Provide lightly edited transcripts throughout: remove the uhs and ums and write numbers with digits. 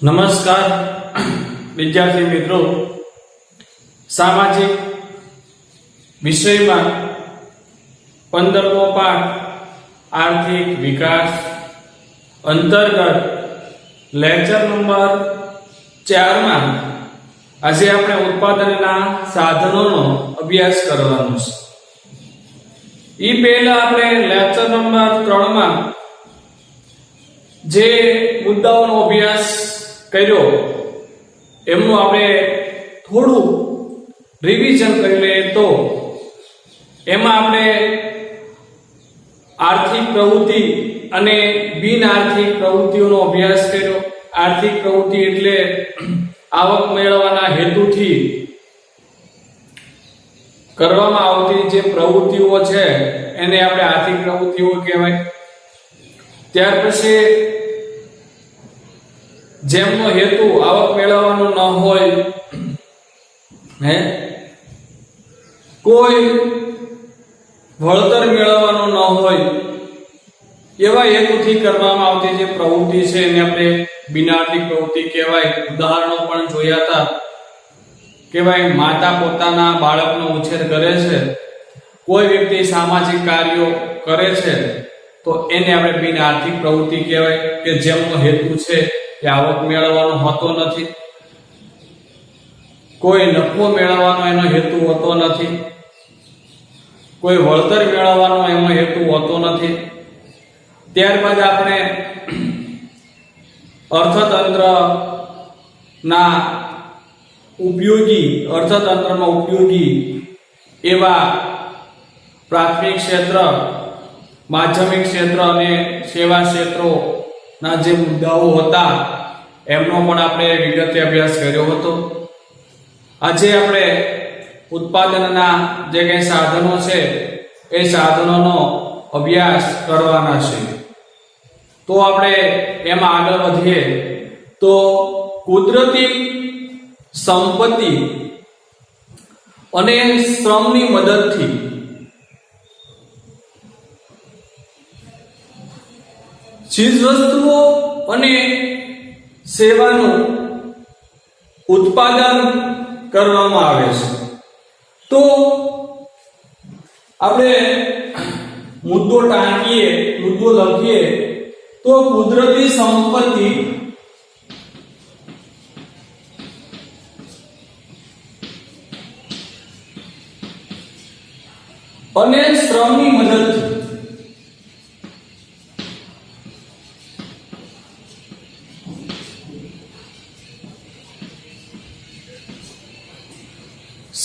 નમસ્કાર વિદ્યાર્થી મિત્રો, સામાજિક વિષયમાં 15મો પાઠ આર્થિક વિકાસ અંતર્ગત લેક્ચર નંબર 4 માં આજે આપણે ઉત્પાદનના સાધનોનો અભ્યાસ કરવાનો છે। એ પહેલા આપણે લેક્ચર નંબર 3 માં જે મુદ્દાઓનો અભ્યાસ કર્યો એમનું આપણે થોડું રિવિઝન કરી લઈએ તો એમાં આપણે આર્થિક પ્રવૃત્તિ અને બિન આર્થિક પ્રવૃત્તિઓનો અભ્યાસ કર્યો। આર્થિક પ્રવૃત્તિ એટલે આવક મેળવવાના હેતુથી કરવામાં આવતી જે પ્રવૃત્તિઓ છે એને આપણે આર્થિક પ્રવૃત્તિઓ કહેવાય। ત્યાર પછી જેમનો હેતુ આવક મેળવવાનો ન હોય, કોઈ વળતર મેળવવાનો ન હોય એવા હેતુથી કરવામાં આવતી જે પ્રવૃત્તિ છે એને આપણે બિન આર્થિક પ્રવૃત્તિ કહેવાય। ઉદાહરણો પણ જોયા હતા કે ભાઈ માતા પોતાના બાળકનો ઉછેર કરે છે, કોઈ વ્યક્તિ સામાજિક કાર્યો કરે છે તો એને આપણે બિન આર્થિક પ્રવૃત્તિ કહેવાય કે જેમનો હેતુ છે કે આવક મેળવવાનો હોતો નથી, કોઈ નફો મેળવવાનો એનો હેતુ હોતો નથી, કોઈ વળતર મેળવવાનો એનો હેતુ હોતો નથી। ત્યારબાદ આપણે અર્થતંત્રમાં ઉપયોગી એવા પ્રાથમિક ક્ષેત્ર, માધ્યમિક ક્ષેત્ર અને સેવા ક્ષેત્રોના જે મુદ્દાઓ હતા એમનો પણ આપણે વિગતે અભ્યાસ કર્યો હતો। આજે આપણે ઉત્પાદનના જે કંઈ સાધનો છે એ સાધનોનો અભ્યાસ કરવાના છે। તો આપણે એમાં આગળ વધીએ તો કુદરતી સંપત્તિ અને શ્રમની મદદથી ચીજવસ્તુઓ અને સેવાનું ઉત્પાદન કરવામાં આવે છે। તો આપણે મુદ્દો લખીએ તો કુદરતી સંપત્તિ અને શ્રમની મદદથી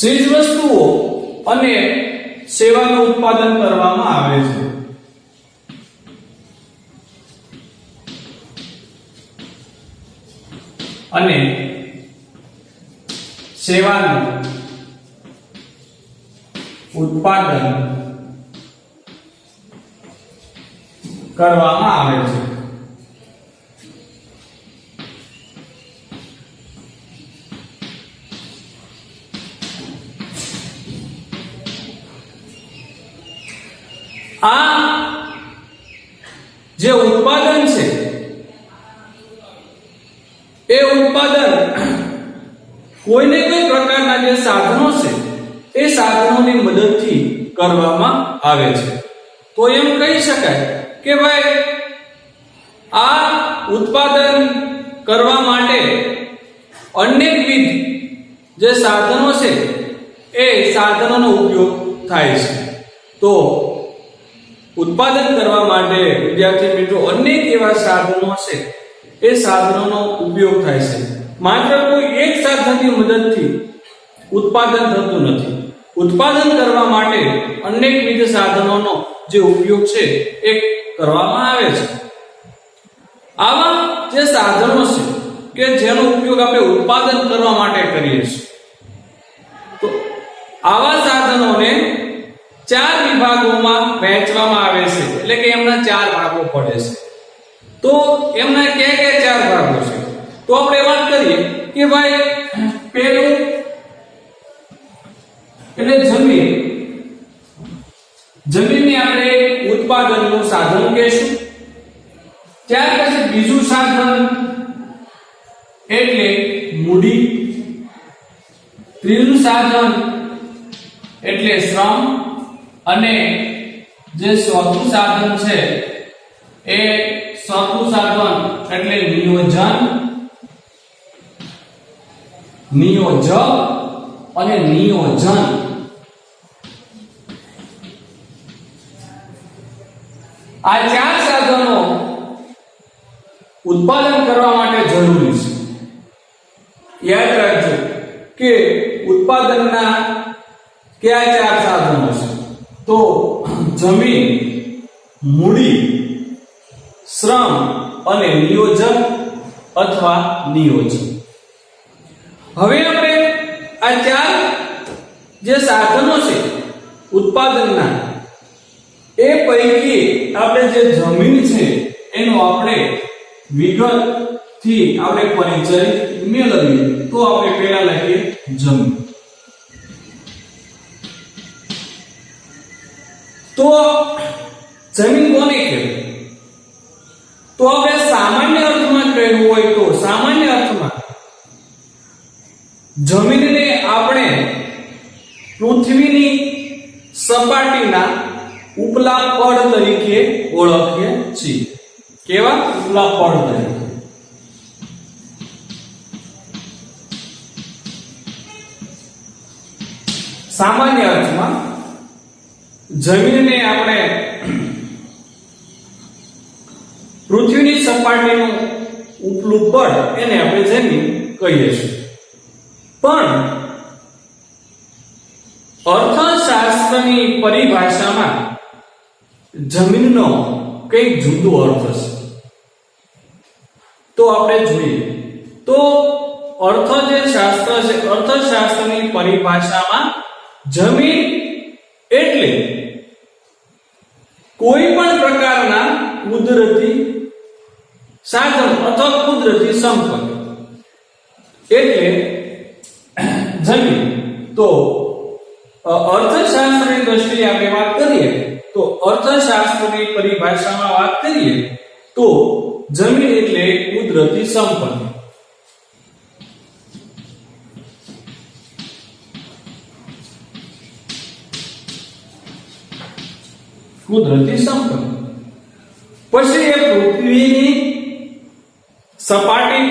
ચીજવસ્તુઓ અને સેવાનું ઉત્પાદન કરવામાં આવે છે। અને સેવાનું ઉત્પાદન કરવામાં આવે છે। આ જે ઉત્પાદન છે એ ઉત્પાદન કોઈને કોઈ પ્રકારના જે સાધનો છે એ સાધનોની મદદથી કરવામાં આવે છે। તો એમ કહી શકાય કે ભાઈ આ ઉત્પાદન કરવા માટે અનેકવિધ જે સાધનો છે એ સાધનોનો ઉપયોગ થાય છે। તો ઉત્પાદન કરવા માટે વિદ્યાર્થી મિત્રો અનેક એવા સાધનો છે એ સાધનોનો ઉપયોગ થાય છે। માત્ર કોઈ એક સાધનની મદદથી ઉત્પાદન થતું નથી। ઉત્પાદન કરવા માટે અનેકવિધ સાધનોનો જે ઉપયોગ છે એ કરવામાં આવે છે। આવા જે સાધનો છે કે જેનો ઉપયોગ આપણે ઉત્પાદન કરવા માટે કરીએ છીએ, તો આવા સાધનોને 4 વિભાગોમાં વહેંચવામાં આવે છે, એટલે કે એમના 4 ભાગો પડે છે। તો એમના કયા 4 ભાગો છે? તો આપણે વાત કરીએ કે ભાઈ પહેલું એટલે જમીનને આપણે ઉત્પાદનનું સાધન કહીશું। ત્યાર પછી બીજું સાધન મૂડી, ત્રીજું સાધન એટલે શ્રમ, અને જે ચોથું સાધન છે એ ચોથું સાધન એટલે નિયોજન, નિયોજક અને નિયોજન. આ ચાર સાધનો ઉત્પાદન કરવા માટે જરૂરી છે. યાદ રાખજો કે ઉત્પાદનના કયા ચાર સાધનો છે? તો જમીન, મૂડી, શ્રમ અને નિયોજક અથવા નિયોજન. હવે આપણે આ ચાર જે સાધનો છે ઉત્પાદનના, એ પૈકી આપણે જે જમીન છે એનો આપણે વિગતથી આપણે પરિચય મેળવીએ. તો આપણે પહેલા લખીએ જમીન. તો જમીન કોને કહેવાય? તો આપણે સામાન્ય અર્થમાં કહેવું હોય તો સામાન્ય અર્થમાં જમીનને આપણે પૃથ્વીની સપાટીના ઉપલા પડ તરીકે ઓળખીએ છીએ. કેવા? ઉપલા પડ તરીકે. સામાન્ય અર્થમાં જમીનને આપણે પૃથ્વીની સપાટીનું ઉપલું પડ એને આપણે જમીન કહીએ છીએ. પણ અર્થશાસ્ત્રની પરિભાષામાં જમીનનો કંઈક જુદો અર્થ છે. તો આપણે જોઈએ તો અર્થ જે શાસ્ત્ર છે, અર્થશાસ્ત્રની પરિભાષામાં જમીન એટલે કોઈ પણ પ્રકારના કુદરતી સાધન અથવા કુદરતી સંપત્તિ એટલે જમીન. તો અર્થશાસ્ત્રની દ્રષ્ટિએ આપણે વાત કરીએ તો અર્થશાસ્ત્રની પરિભાષામાં વાત કરીએ તો જમીન એટલે કુદરતી સંપત્તિ. કુદરતી સંપત્તિ પછી એ પૃથ્વીની સપાટી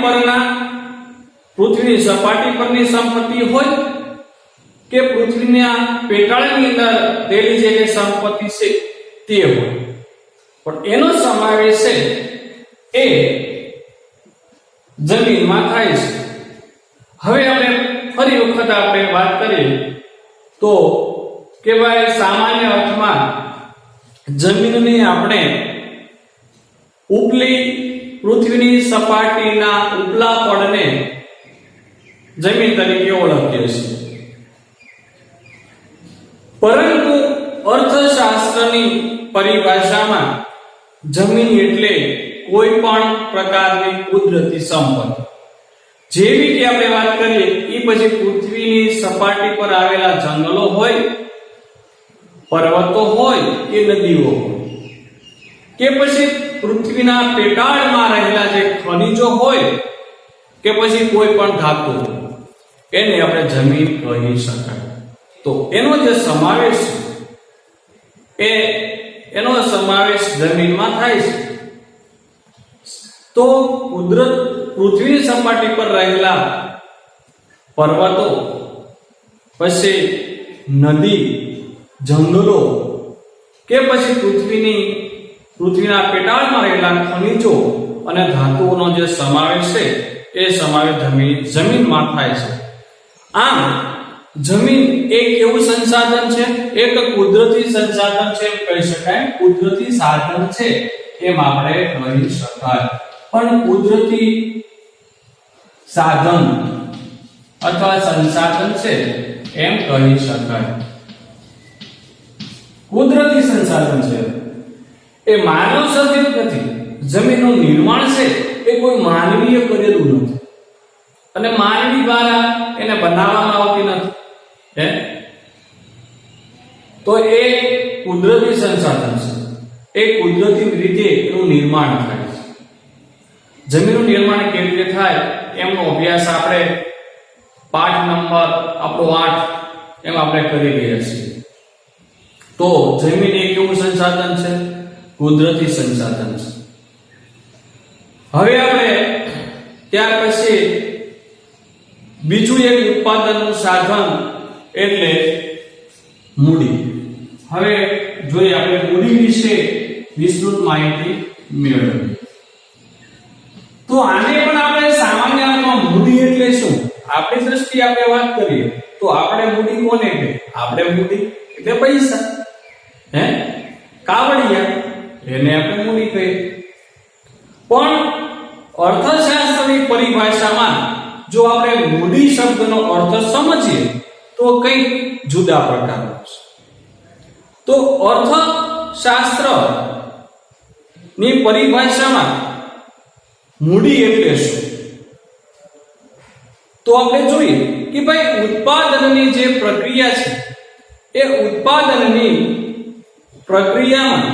પરની સંપત્તિ હોય કે પૃથ્વીના પેટાળની અંદર રહેલી જે સંપત્તિ છે તે હોય, પણ એનો સમાવેશ છે એ જમીનમાં થાય છે. હવે આપણે ફરી વખત આપણે વાત કરીએ તો કે ભાઈ સામાન્ય અર્થમાં જમીનને આપણે ઉપલી પૃથ્વીની સપાટીના ઉપલા પડને જમીન તરીકે ઓળખીએ છીએ. પરંતુ અર્થશાસ્ત્રની પરિભાષામાં જમીન એટલે કોઈ પણ પ્રકારની કુદરતી સંપત્તિ. જેવી કે આપણે વાત કરીએ એ પછી પૃથ્વીની સપાટી પર આવેલા જંગલો હોય, પર્વતો હોય કે નદીઓ હોય, કે પછી પૃથ્વીના પેટાળમાં રહેલા જે ખનિજો હોય કે પછી કોઈ પણ ધાતુ, એને આપણે જમીન કહી શકાય. તો એનો જે સમાવેશ એનો સમાવેશ જમીનમાં થાય છે. તો પૃથ્વીની સપાટી પર રહેલા પર્વતો, પછી નદી, જંગલો કે પછી પૃથ્વીના પેટાળમાં રહેલા ખનિજો અને ધાતુઓનો જે સમાવેશ છે એ સમાવેશ જમીનમાં થાય છે. આમ જમીન એક એવું સંસાધન છે, એક કુદરતી સંસાધન છે એમ કહી શકાય. કુદરતી સાધન છે એમ આપણે કહી શકાય. પણ કુદરતી સાધન અથવા સંસાધન છે એમ કહી શકાય. કુદરતી સંસાધન છે એ માનવ સર્જિત નથી. જમીનનું નિર્માણ છે એ કોઈ માનવીય કરેલું નથી અને માનવી દ્વારા એને બનાવવામાં આવતી નથી. તો એ કુદરતી સંસાધન છે, એ કુદરતી રીતે એનું નિર્માણ થાય છે. જમીનનું નિર્માણ કેવી રીતે થાય એમનો અભ્યાસ આપણે પાઠ નંબર આપણો 8 એમ આપણે કરી રહ્યા છીએ. તો જમીન એ કેવું સંસાધન છે? કુદરતી સંસાધન છે. હવે આપણે ત્યાર પછી બીજું એક ઉત્પાદનનું સાધન એટલે મૂડી. હવે જોઈએ આપણે મૂડી વિશે વિસ્તૃત માહિતી મેળવીએ. તો આને પણ આપણે સામાન્ય અર્થમાં મૂડી એટલે શું આપણી દ્રષ્ટિએ આપણે વાત કરીએ તો આપણે મૂડી કોને કહે? આપણે મૂડી એટલે પૈસા, કાવડિયા એને આપણે મૂડી કહીએ. પણ અર્થશાસ્ત્રની પરિભાષામાં જો આપણે મૂડી શબ્દનો અર્થ સમજીએ તો કંઈક જુદા પ્રકારનો છે. તો અર્થશાસ્ત્ર ની પરિભાષામાં મૂડી એટલે શું? તો આપણે જોઈએ કે ભાઈ ઉત્પાદનની જે પ્રક્રિયા છે એ ઉત્પાદનની પ્રક્રિયામાં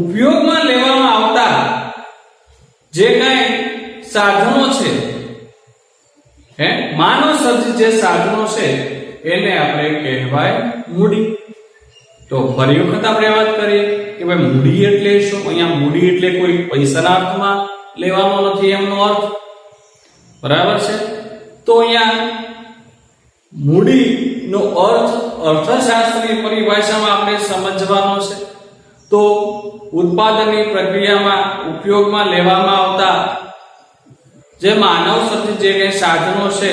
ઉપયોગમાં લેવામાં આવતા જે કાંઈ સાધનો છે, માનવ સર્જિત જે સાધનો છે એને આપણે કહેવાય મૂડી. તો ફરી વખત આપણે વાત કરીએ કે ભાઈ મૂડી એટલે શું? અહીંયા મૂડી એટલે કોઈ પૈસાના અર્થમાં લેવાનો નથી એમનો અર્થ, બરાબર છે? તો અહીંયા મૂડીનો અર્થ અર્થશાસ્ત્રની પરિભાષામાં આપણે સમજવાનો છે. તો ઉત્પાદનની પ્રક્રિયામાં ઉપયોગમાં લેવામાં આવતા જે માનવ સર્જિત જે કંઈ સાધનો છે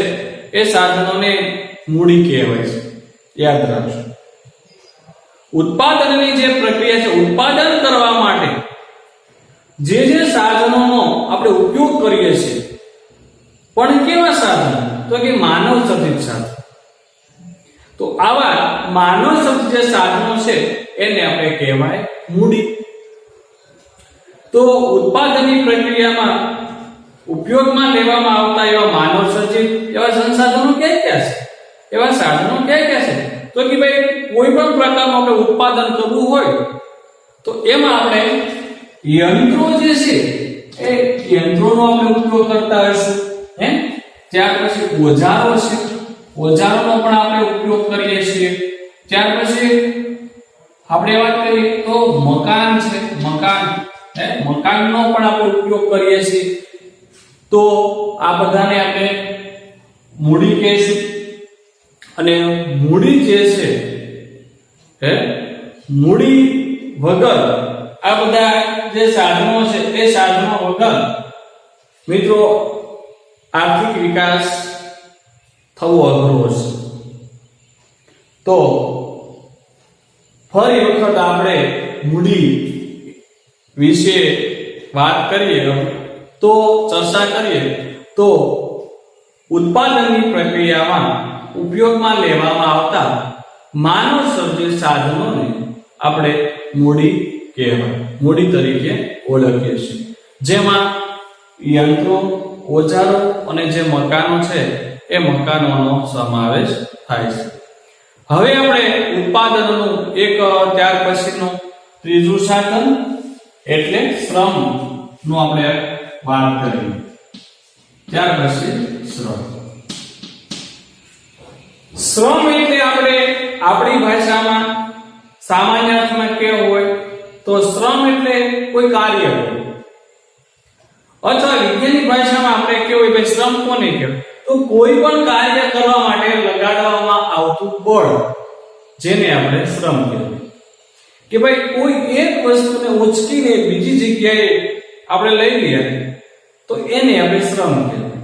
એ સાધનોને મૂડી કહેવાય છે. યાદ રાખજો. ઉત્પાદનની જે પ્રક્રિયા છે, ઉત્પાદન કરવા માટે જે સાધનોનો આપણે ઉપયોગ કરીએ છીએ, પણ કેવા સાધનો? તો કે માનવ સર્જિત સાધનો. તો આવા માનવ સર્જિત જે સાધનો છે એને આપણે કહેવાય મૂડી. તો ઉત્પાદનની પ્રક્રિયામાં ઉપયોગમાં લેવામાં આવતા એવા માનવ સર્જિત એવા સંસાધનો ક્યાં છે? એવા સાધનો ક્યાં છે? તો કે ભાઈ કોઈ પણ પ્રકારનું આપણે ઉત્પાદન કરવું હોય તો એમાં આપણે યંત્રો જે છે એ યંત્રોનો આપણે ઉપયોગ કરતા હશું. ત્યાર પછી ઓજારો છે, ઓજારોનો પણ આપણે ઉપયોગ કરીએ છીએ. ત્યાર પછી આપણે વાત કરીએ તો મકાન છે, મકાનનો પણ આપણે ઉપયોગ કરીએ છીએ. તો આ બધાને આપણે મૂડી કહીશું. અને મૂડી જે છે મૂડી વગર આ બધા જે સાધનો છે એ સાધનો વગર મિત્રો આર્થિક વિકાસ થવો અઘરો છે. તો ફરી વખત આપણે મૂડી વિશે વાત કરીએ તો ચર્ચા કરીએ તો ઉત્પાદનની પ્રક્રિયામાં ઉપયોગમાં લેવામાં આવતા માનવ સર્જિત સાધનોને આપણે મૂડી કહેવાય, મૂડી તરીકે ઓળખીએ છીએ. જેમાં યંત્રો, ઓજારો અને જે મકાનો છે એ મકાનોનો સમાવેશ થાય છે. હવે આપણે ઉત્પાદનનું એક ત્યાર પછીનું ત્રીજું સાધન એટલે શ્રમ નું આપણે વાત કરીએ. ત્યાર પછી શ્રમ એટલે આપણે આપણી ભાષામાં સામાન્ય અર્થમાં કેવું હોય તો શ્રમ એટલે કોઈ કાર્ય અથવા વિજ્ઞાનિક ભાષામાં આપણે કેવું હોય શ્રમ કોને કહેવાય? તો કોઈ પણ કાર્ય કરવા માટે લગાડવામાં આવતું બળ જેને આપણે શ્રમ કહેવાય. કે ભાઈ કોઈ એક વસ્તુને ઉચકીને બીજી જગ્યાએ આપણે લઈ લઈએ તો એને આપણે શ્રમ કહેવાય.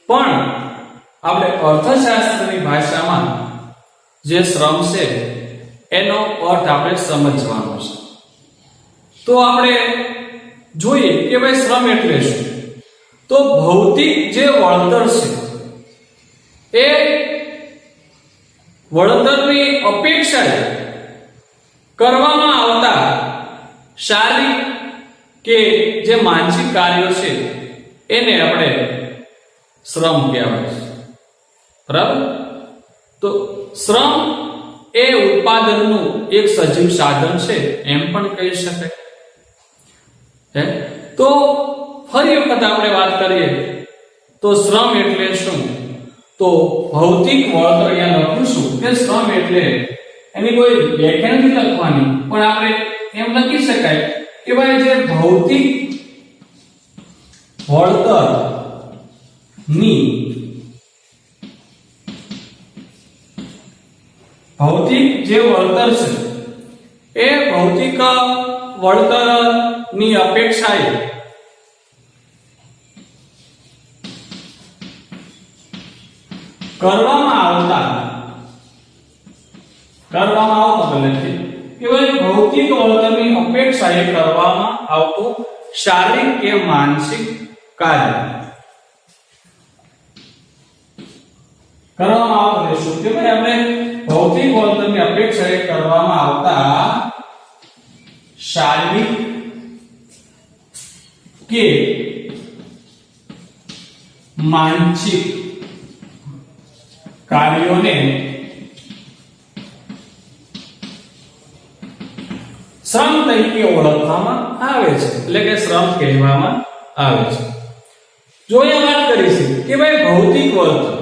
પણ આપણે અર્થશાસ્ત્રની ભાષામાં જે શ્રમ છે એનો અર્થ આપણે સમજવાનો છે. તો આપણે જોઈએ કે ભાઈ શ્રમ એટલે શું? તો ભૌતિક જે વળતર છે એ વળતરની અપેક્ષાએ કરવામાં આવતા શારીરિક કે જે માનસિક કાર્યો છે એને આપણે શ્રમ કહેવાય છે. બરાબર? તો શ્રમ એ ઉત્પાદનનું એક સજીવ સાધન છે એમ પણ કહી શકાય. તો ફરી વખત આપણે વાત કરીએ તો શ્રમ એટલે શું? તો ભૌતિક વળતર અહીંયા લખું છું કે શ્રમ એટલે એની કોઈ વ્યાખ્યા નથી લખવાની, પણ આપણે એમ લખી શકાય કે ભાઈ જે ભૌતિક વળતર ની ભૌતિક જે વળતર છે એ ભૌતિક વળતરની અપેક્ષાએ કરવામાં આવતો લખીએ કે ભાઈ ભૌતિક વળતરની અપેક્ષાએ કરવામાં આવતું શારીરિક કે માનસિક કાર્ય કરવામાં આવતું શું કે ભાઈ આપણે ભૌતિક વળતરની અપેક્ષાએ કરવામાં આવતા શારીરિક કે માનસિક કાર્યોને શ્રમ તરીકે ઓળખવામાં આવે છે, એટલે કે શ્રમ કહેવામાં આવે છે. જો એ વાત કરીશું કે ભાઈ ભૌતિક વળતર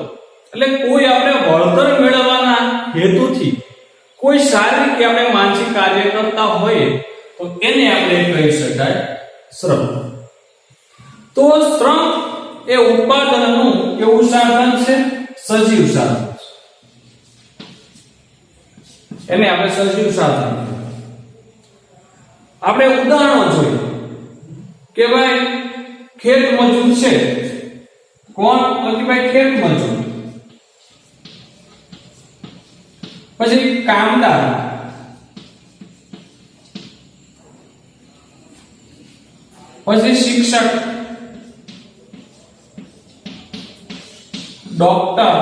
એટલે કોઈ આપણે વળતર મેળવવાના હેતુથી કોઈ શારીરિક કે આપણે માનસિક કાર્ય કરતા હોઈએ તો એને આપણે કહી શકાય શ્રમ. તો શ્રમ એ ઉત્પાદનનું કેવું સાધન છે? સજીવ સાધન. એને આપણે સજીવ સાધન. આપણે ઉદાહરણો જોઈએ કે ભાઈ ખેત મજૂર છે. કોણ? તો કે ભાઈ ખેત મજૂર. પછી કામદાર, પછી શિક્ષક, ડોક્ટર,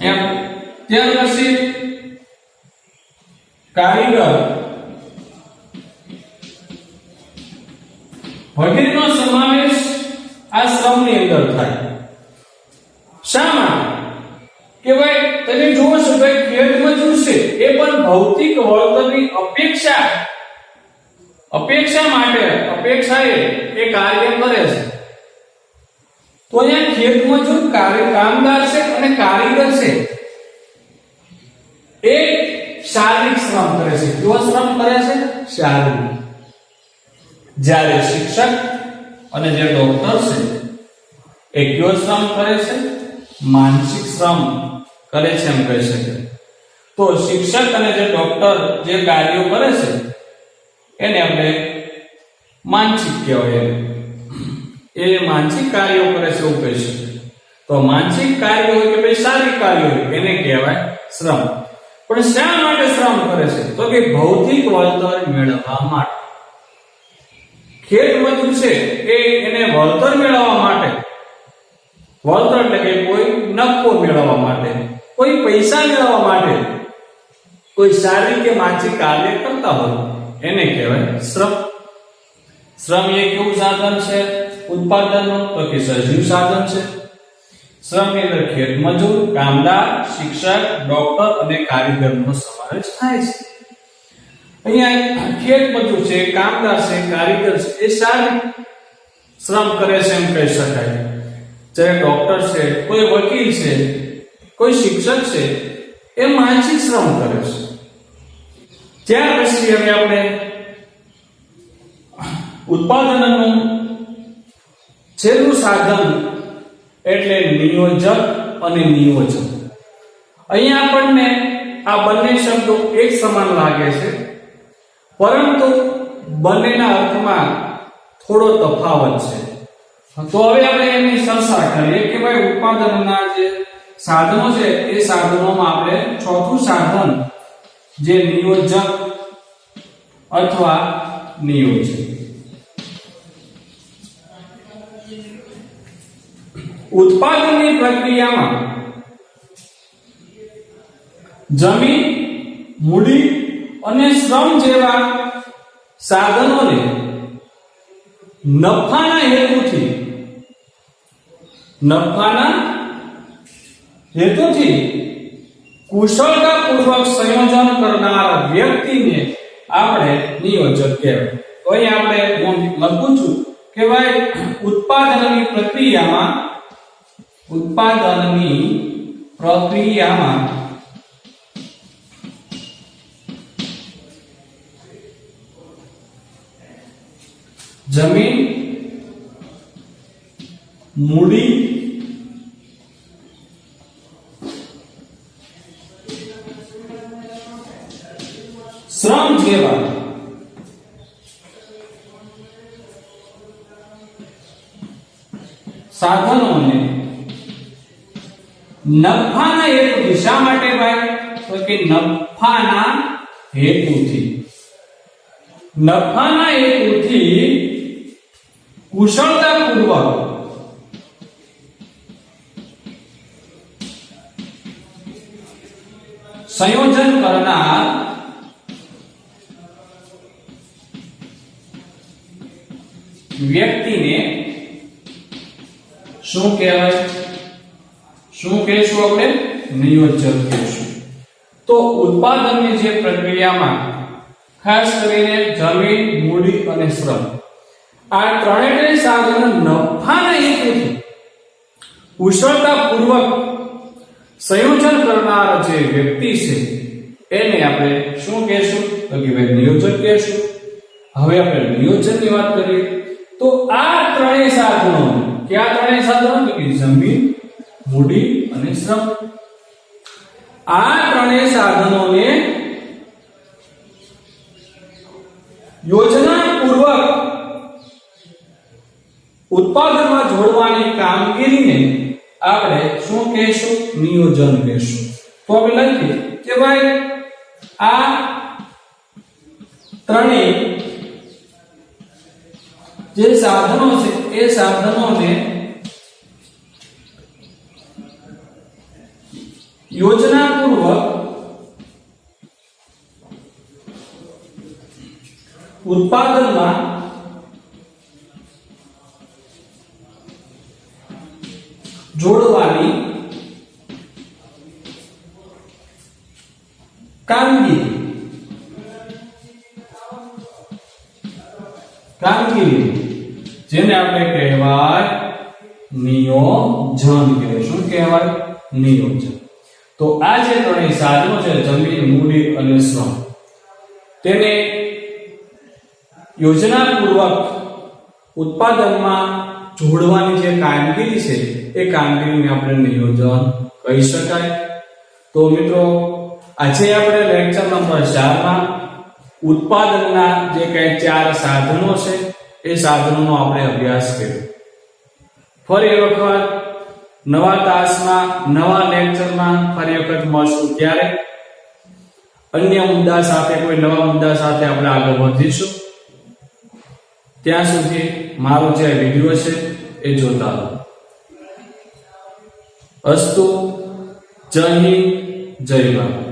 એમ ત્યાર પછી કારીગર વગેરેનો સમાવેશ આ શ્રમની અંદર થાય. શા માટે? કે ભાઈ તમે જોવો છો ભાઈ ખેત મજૂર છે એ પણ ભૌતિક વળતરની અપેક્ષા માટે અપેક્ષાએ એ કાર્ય કરે છે. તો અહીંયા ખેત મજૂર કામદાર છે અને કારીગર છે એ શારીરિક શ્રમ કરે છે. કેવો શ્રમ કરે છે? શારીરિક. જ્યારે શિક્ષક અને જે ડોક્ટર છે એ કયો શ્રમ કરે છે? માનસિક શ્રમ કરે છે એમ કહી શકાય. તો શિક્ષક અને જે ડોક્ટર જે કાર્યો કરે છે એને આપણે માનસિક કહેવાય. એ માનસિક કાર્યો કરે છે એવું કહી શકાય. તો માનસિક કાર્ય હોય કે ભાઈ શારીરિક કાર્ય હોય એને કહેવાય શ્રમ. પણ શા માટે શ્રમ કરે છે? તો કે ભૌતિક વળતર મેળવવા માટે. ખેત મજૂર છે એ એને વળતર મેળવવા માટે, વળતર એટલે કે કોઈ નફો મેળવવા માટે, કોઈ પૈસા મેળવવા માટે કોઈ શારીરિક કે માનસિક કાર્ય કરતા હોય એને કહેવાય શ્રમ. શ્રમ એ કેવું સાધન છે ઉત્પાદનનું? તો કે સજીવ સાધન છે. શ્રમની અંદર ખેત મજૂર, કામદાર, શિક્ષક, ડોક્ટર અને કારીગરનો સમાવેશ થાય છે. અહીંયા ખેત મજૂર છે, કામદાર છે, કારીગર છે એ શારીરિક શ્રમ કરે છે એમ કહી શકાય. જ્યારે ડોક્ટર છે, કોઈ વકીલ છે, કોઈ શિક્ષક છે એ માનસિક શ્રમ કરે છે. ત્યાર પછી હવે આપણે ઉત્પાદનનું છેલ્લું સાધન એટલે નિયોજક અને નિયોજક. અહીંયા આપણને આ બંને શબ્દો એક સમાન લાગે છે, પરંતુ બંનેના અર્થમાં થોડો તફાવત છે. તો હવે આપણે એની ચર્ચા કરીએ કે ભાઈ ઉત્પાદનના જે સાધનો છે એ સાધનોમાં આપણે ચોથું સાધન જે નિયોજક અથવા નિયોજક. ઉત્પાદનની પ્રક્રિયામાં જમીન, મૂડી અને શ્રમ જેવા સાધનોને નફાના હેતુથી કુશળતાપૂર્વક સંયોજન કરનાર વ્યક્તિને આપણે નિયોજક કહેવાય. તો અહીં આપણે હું લખું છું કે ભાઈ ઉત્પાદનની પ્રક્રિયામાં જમીન, મૂડી શ્રમ જેવા સાધનોને નફાના હેતુથી, શા માટે ભાઈ? તો કે નફાના હેતુથી કુશળતાપૂર્વક સંયોજન કરનાર વ્યક્તિને શું કહેવાય? શું કહેશું આપણે? નિયોજક કહેશું. તો ઉત્પાદનની જે પ્રક્રિયામાં ખાસ કરીને જમીન, મૂડી અને શ્રમ, આ ત્રણેય સાધનો નફાના હેતુથી કુશળતાપૂર્વક સંયોજન કરનાર જે વ્યક્તિ છે એને આપણે શું કહેશું? તો કે ભાઈ નિયોજક કહેશું. હવે આપણે નિયોજનની વાત કરીએ તો આ ત્રણેય સાધનો, કયા ત્રણેય સાધનો? તો કે જમીન, મૂડી અને શ્રમ. આ ત્રણેય સાધનોને યોજનાપૂર્વક ઉત્પાદનમાં જોડવાની કામગીરીને આપણે શું કહેશું? નિયોજન કહેશું. તો આપણે લખીએ કે ભાઈ આ ત્રણેય જે સાધનો છે એ સાધનોને યોજનાપૂર્વક ઉત્પાદનમાં જોડવાની કામગીરી જેને આપણે કહેવાય નિયોજન કહેવાય. શું કહેવાય? નિયોજન. તો આ જે ત્રણેય સાધનો છે જમીન, મૂડી અને શ્રમ, તેને યોજનાપૂર્વક ઉત્પાદનમાં જોડવાની જે કામગીરી છે એ કામગીરીને આપણે નિયોજન કહી શકાય. તો મિત્રો આજે આપણે લેક્ચર નંબર 4 માં ઉત્પાદનના જે કઈ 4 સાધનો છે એ સાધનોનો આપણે અભ્યાસ કર્યો. ફરી વખત નવા તાસમાં, નવા લેક્ચરમાં ફરી વખત મળશું. ત્યારે અન્ય મુદ્દા સાથે, કોઈ નવા મુદ્દા સાથે આપણે આગળ વધીશું. ત્યાં સુધી મારો જે વિડિયો છે એ જોતા રહો. અસ્તુ. જય હિન્દ, જય ભારત.